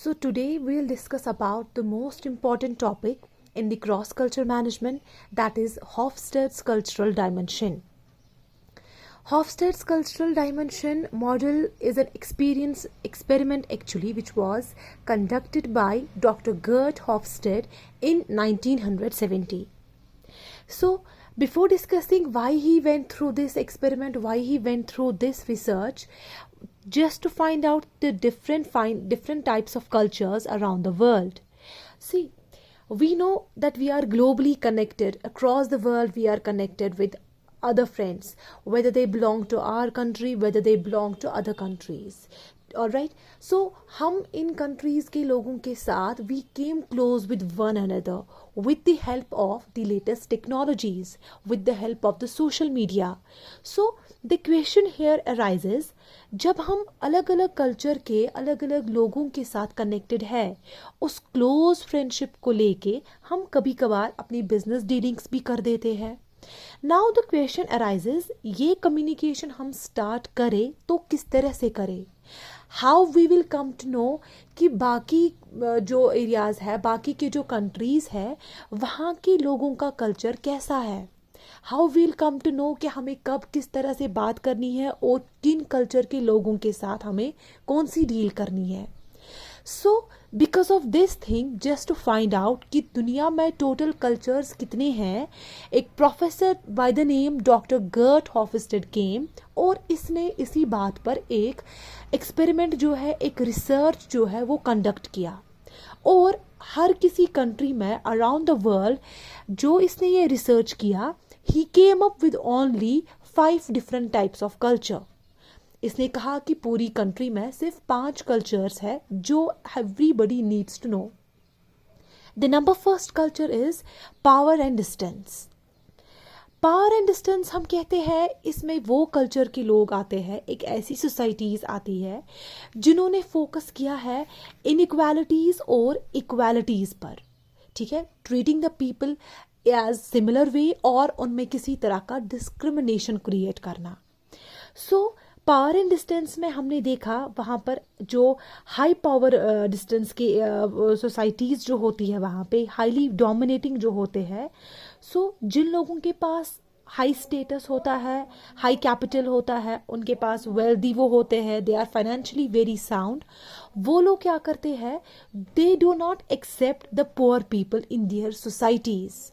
So today we'll discuss about the most important topic in the cross-culture management, that is Hofstede's cultural dimension. Hofstede's cultural dimension model is an experiment actually which was conducted by Dr. Gert Hofstede in 1970. So before discussing why he went through this experiment, why he went through this research, just to find out the different types of cultures around the world. See, we know that we are globally connected across the world. We are connected with other friends, whether they belong to our country, whether they belong to other countries. Alright, so हम इन countries के लोगों के साथ we came close with one another with the help of the latest technologies, with the help of the social media. So the question here arises, जब हम अलग अलग culture के अलग अलग लोगों के साथ कनेक्टेड है, उस क्लोज फ्रेंडशिप को लेके हम कभी कभार अपनी बिजनेस डीलिंग्स भी कर देते हैं. नाउ द क्वेश्चन अराइजेज, ये कम्युनिकेशन हम स्टार्ट करें तो किस तरह से करें. How we will come to know कि बाकी जो एरियाज़ है, बाकी के जो कंट्रीज़ है, वहाँ के लोगों का कल्चर कैसा है. How will come to know कि हमें कब किस तरह से बात करनी है और किन कल्चर के लोगों के साथ हमें कौन सी डील करनी है. So because of this thing, just to find out कि दुनिया में टोटल कल्चर्स कितने हैं, एक professor by the name doctor Geert Hofstede came और इसने इसी बात पर एक एक्सपेरिमेंट जो है, एक रिसर्च जो है वो कंडक्ट किया. और हर किसी कंट्री में अराउंड द वर्ल्ड जो इसने ये रिसर्च किया, he came up with only 5 different types of culture. इसने कहा कि पूरी कंट्री में सिर्फ 5 कल्चर्स है जो everybody needs to know. The number first culture is power and distance. Power and distance हम कहते हैं, इसमें वो कल्चर के लोग आते हैं, एक ऐसी सोसाइटीज़ आती है जिन्होंने फोकस किया है इनइक्वालिटीज़ और इक्वालिटीज़ पर. ठीक है, treating the people as similar way और उनमें किसी तरह का डिस्क्रिमिनेशन क्रिएट करना. सो पावर एंड डिस्टेंस में हमने देखा वहाँ पर जो हाई पावर डिस्टेंस की सोसाइटीज़ जो होती है, वहाँ पे हाईली डोमिनेटिंग जो होते हैं. सो जिन लोगों के पास हाई स्टेटस होता है, हाई कैपिटल होता है, उनके पास वेल्दी वो होते हैं, they are financially very sound, वो लोग क्या करते हैं, they do not accept the poor people in their societies.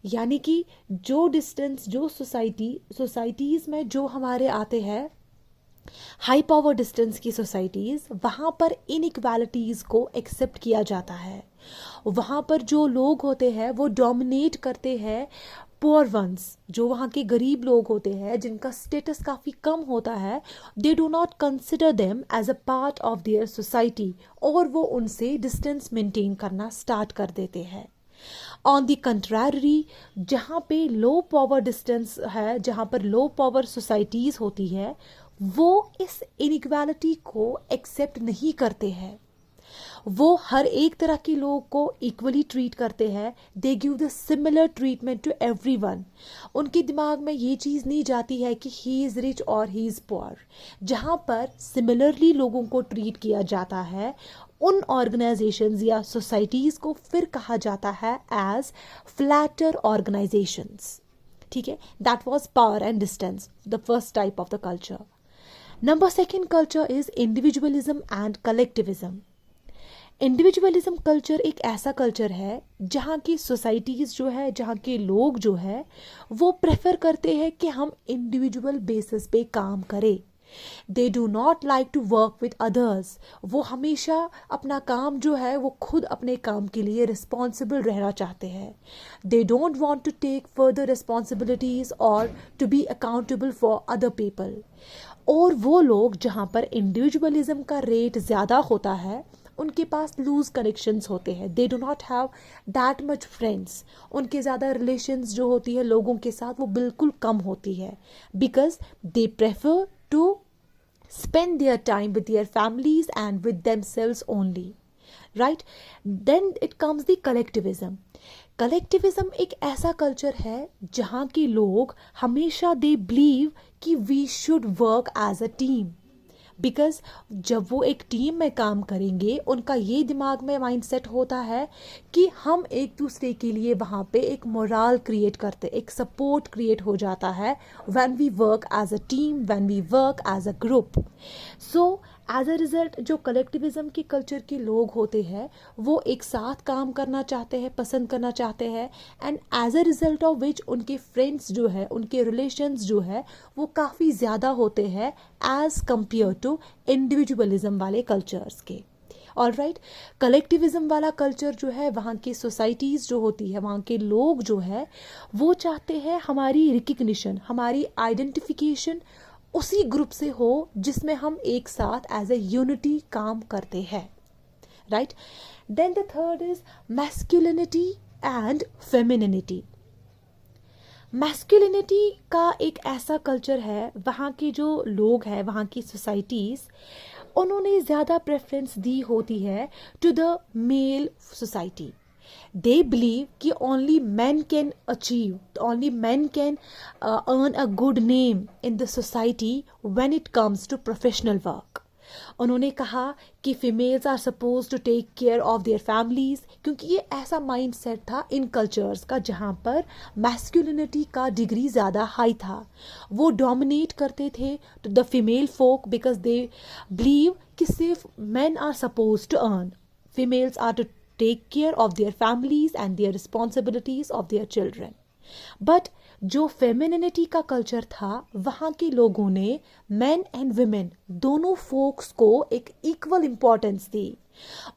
यानी कि जो डिस्टेंस, जो सोसाइटीज़ में जो हमारे आते हैं हाई पावर डिस्टेंस की सोसाइटीज़, वहाँ पर इनइक्वालिटीज़ को एक्सेप्ट किया जाता है. वहाँ पर जो लोग होते हैं वो डोमिनेट करते हैं पुअर वंस, जो वहाँ के गरीब लोग होते हैं जिनका स्टेटस काफ़ी कम होता है. They do not consider them as a part of their society और वो उनसे डिस्टेंस मेंटेन करना स्टार्ट कर देते हैं. ऑन दी कंट्रारी, जहाँ पे लो पावर डिस्टेंस है, जहाँ पर लो पावर सोसाइटीज़ होती है, वो इस इनइक्वालिटी को एक्सेप्ट नहीं करते हैं. वो हर एक तरह के लोगों को इक्वली ट्रीट करते हैं. They give the similar treatment to everyone. उनके दिमाग में ये चीज़ नहीं जाती है कि ही इज़ रिच और ही इज़ पुअर. जहाँ पर सिमिलरली लोगों को ट्रीट किया जाता है, उन ऑर्गेनाइजेशंस या सोसाइटीज़ को फिर कहा जाता है एज फ्लैटर ऑर्गेनाइजेशंस. ठीक है, that was power and distance, the first type of the culture. Number second culture is individualism and collectivism. Individualism culture एक ऐसा कल्चर है जहाँ की सोसाइटीज़ जो है, जहाँ के लोग जो है, वो प्रेफर करते हैं कि हम इंडिविजुअल बेसिस पे काम करें. They do not like to work with others. वो हमेशा अपना काम जो है वो खुद अपने काम के लिए रिस्पॉन्सिबल रहना चाहते हैं. They don't want to take further responsibilities और to be accountable for other people. और वो लोग जहाँ पर इंडिविजुअलिज्म का रेट ज़्यादा होता है, उनके पास लूज कनेक्शंस होते हैं. They do not have that much friends. उनके ज़्यादा रिलेशंस जो होती है लोगों के साथ वो बिल्कुल कम होती है, because they prefer to spend their time with their families and with themselves only. Right? Then it comes the collectivism. Collectivism एक ऐसा कल्चर है जहाँ के लोग हमेशा they believe कि we should work as a team. Because जब वो एक टीम में काम करेंगे उनका ये दिमाग में माइंडसेट होता है कि हम एक दूसरे के लिए वहाँ पे एक मोराल क्रिएट करते, एक सपोर्ट क्रिएट हो जाता है when we work as a team, when we work as a group. So as a result जो कलेक्टिविज़म के कल्चर के लोग होते हैं वो एक साथ काम करना चाहते हैं, पसंद करना चाहते हैं, and as a result of which उनके फ्रेंड्स जो है, उनके रिलेशंस जो है वो काफ़ी ज़्यादा होते हैं एज़ कम्पेयर टू इंडिविजुअलिज्म वाले कल्चर्स के. ऑल राइट, कलेक्टिविज़म वाला कल्चर जो है, वहाँ की सोसाइटीज़ जो होती है, वहाँ के लोग जो है वो चाहते हैं हमारी रिकग्निशन, हमारी आइडेंटिफिकेशन उसी ग्रुप से हो जिसमें हम एक साथ एज ए यूनिटी काम करते हैं. Right. Then the third is masculinity and femininity. Masculinity का एक ऐसा कल्चर है, वहाँ के जो लोग हैं, वहाँ की सोसाइटीज़, उन्होंने ज़्यादा प्रेफरेंस दी होती है to the male society. They believe कि only men can achieve, only men can earn a good name in the society when it comes to professional work. उन्होंने कहा कि females are suppose to take care of their families, क्योंकि ये ऐसा mind set था इन cultures का जहाँ पर मैस्कुलिनिटी का डिग्री ज़्यादा हाई था. वो डोमिनेट करते थे to the female folk because they believe कि सिर्फ man are suppose to earn, females are to take care of their families and their responsibilities of their children. But जो femininity का culture था, वहाँ के लोगों ने men and women दोनों फोक्स को एक इक्वल इम्पोर्टेंस दी.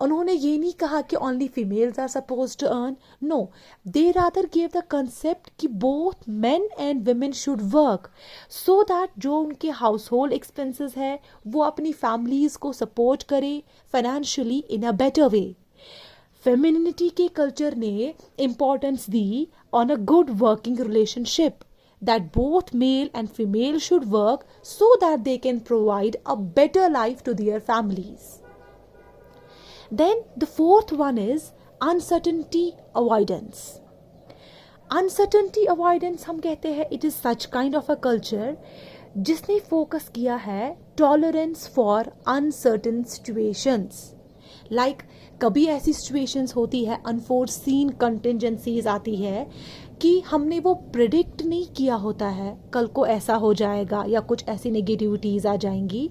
उन्होंने ये नहीं कहा कि only females are supposed to earn. No, they rather gave the concept कि both men and women should work so that जो उनके household expenses है वो अपनी families को support करे financially in a better way. Feminity के कल्चर ने इम्पॉर्टेंस दी on a good working relationship, that both male and female should work so that they can provide a better life to their families. Then the fourth one is uncertainty avoidance. Uncertainty avoidance हम कहते हैं it is such kind of a culture जिसने focus किया है tolerance for uncertain situations. Like कभी ऐसी situations होती है, अनफोर्सीन कंटिजेंसीज आती है कि हमने वो प्रिडिक्ट नहीं किया होता है कल को ऐसा हो जाएगा या कुछ ऐसी नेगेटिविटीज़ आ जाएंगी,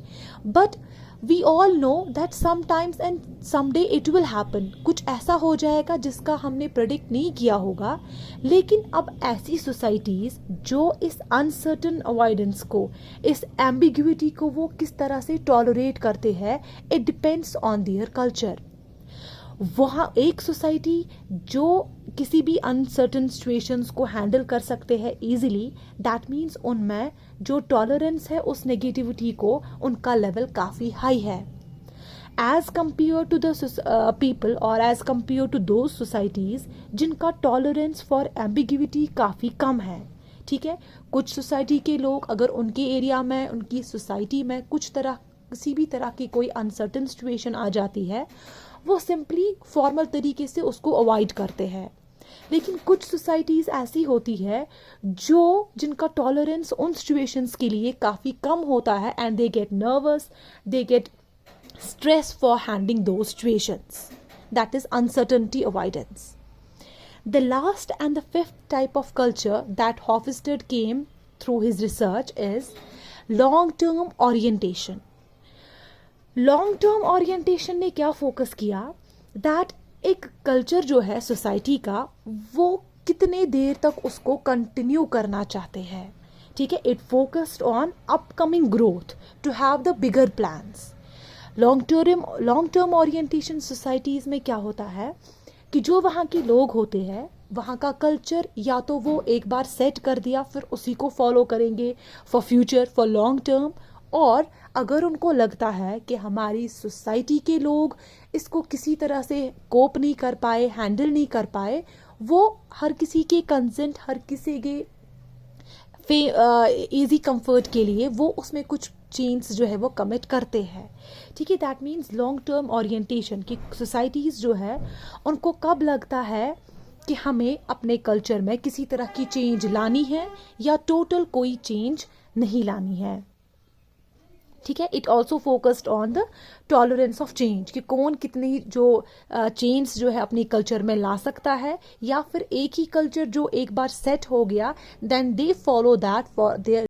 but we all know that sometimes and someday it will happen. कुछ ऐसा हो जाएगा जिसका हमने प्रिडिक्ट नहीं किया होगा. लेकिन अब ऐसी सोसाइटीज़ जो इस अनसर्टन अवॉइडेंस को, इस एम्बिग्यूटी को वो किस तरह से टॉलरेट करते हैं, it depends on their culture. वहाँ एक सोसाइटी जो किसी भी अनसर्टन सिचुएशंस को हैंडल कर सकते हैं इजीली, दैट मीन्स उनमें जो टॉलरेंस है उस नेगेटिविटी को, उनका लेवल काफ़ी हाई है as compare to the people और as compare to those societies जिनका टॉलरेंस फॉर एम्बिग्यूटी काफ़ी कम है. ठीक है, कुछ सोसाइटी के लोग अगर उनके एरिया में, उनकी सोसाइटी में किसी भी तरह की कोई अनसर्टन सिचुएशन आ जाती है, वो सिंपली फॉर्मल तरीके से उसको अवॉइड करते हैं. लेकिन कुछ सोसाइटीज़ ऐसी होती है जिनका टॉलरेंस उन सिचुएशंस के लिए काफ़ी कम होता है and they get nervous, they get stress for handling दो situations. That is uncertainty avoidance. The last and the fifth type of culture that Hofstede came through his research is long term orientation. Long term orientation ने क्या focus किया, that एक culture जो है society का वो कितने देर तक उसको कंटिन्यू करना चाहते हैं. ठीक है, it focused on upcoming growth to have the bigger plans. Long term orientation societies में क्या होता है कि जो वहाँ के लोग होते हैं, वहाँ का कल्चर या तो वो एक बार सेट कर दिया फिर उसी को फॉलो करेंगे for future, for long term, और अगर उनको लगता है कि हमारी सोसाइटी के लोग इसको किसी तरह से कोप नहीं कर पाए, हैंडल नहीं कर पाए, वो हर किसी के कंसेंट, हर किसी के इजी कंफर्ट के लिए वो उसमें कुछ चेंज जो है वो कमिट करते हैं. ठीक है, that means long term orientation की सोसाइटीज़ जो है उनको कब लगता है कि हमें अपने कल्चर में किसी तरह की चेंज लानी है या टोटल कोई चेंज नहीं लानी है. ठीक है. It also focused on the tolerance of change, कि कौन कितनी जो चेंज जो है अपनी कल्चर में ला सकता है, या फिर एक ही कल्चर जो एक बार सेट हो गया then they follow that for there